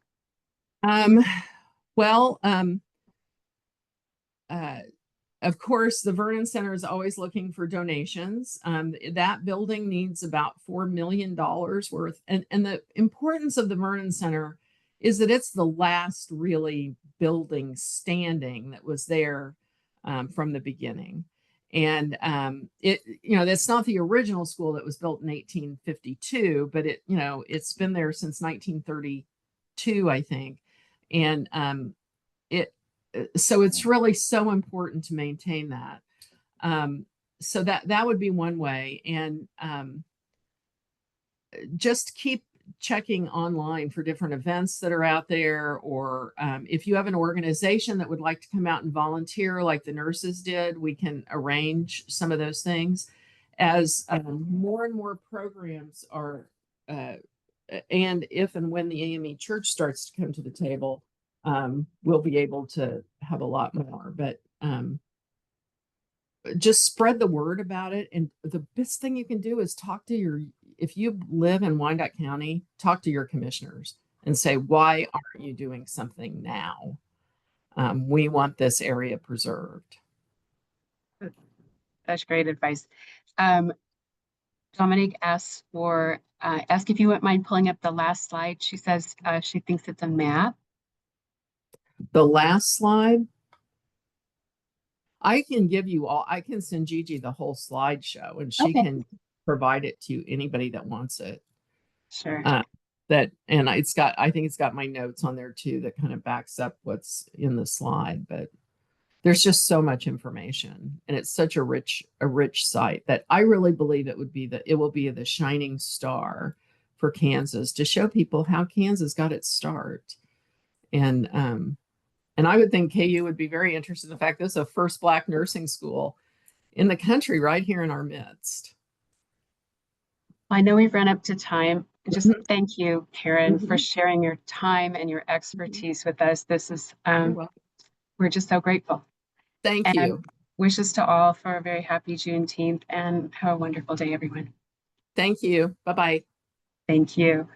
S3: Of course, the Vernon Center is always looking for donations. That building needs about $4 million worth. And the importance of the Vernon Center is that it's the last really building standing that was there from the beginning. And that's not the original school that was built in 1852, but it's been there since 1932, I think. And so it's really so important to maintain that. So that would be one way. And just keep checking online for different events that are out there, or if you have an organization that would like to come out and volunteer like the nurses did, we can arrange some of those things. As more and more programs are, and if and when the AME Church starts to come to the table, we'll be able to have a lot more. But just spread the word about it. And the best thing you can do is talk to if you live in Wyandotte County, talk to your commissioners and say, why aren't you doing something now? We want this area preserved.
S1: That's great advice. Dominique asks if you wouldn't mind pulling up the last slide. She says she thinks it's a map.
S3: The last slide? I can give you all, I can send Gigi the whole slideshow and she can provide it to anybody that wants it.
S1: Sure.
S3: And I think it's got my notes on there too that kind of backs up what's in the slide. But there's just so much information, and it's such a rich site that I really believe it will be the shining star for Kansas to show people how Kansas got its start. And I would think KU would be very interested in the fact this is the first Black nursing school in the country right here in our midst.
S1: I know we've run up to time. Just thank you, Karen, for
S3: Mhm.
S1: sharing your time and your expertise with us. This is,
S3: You're welcome.
S1: we're just so grateful.
S3: Thank
S1: And
S3: you.
S1: wishes to all for a very happy Juneteenth, and have a wonderful day, everyone.
S3: Thank you. Bye-bye.
S1: Thank you.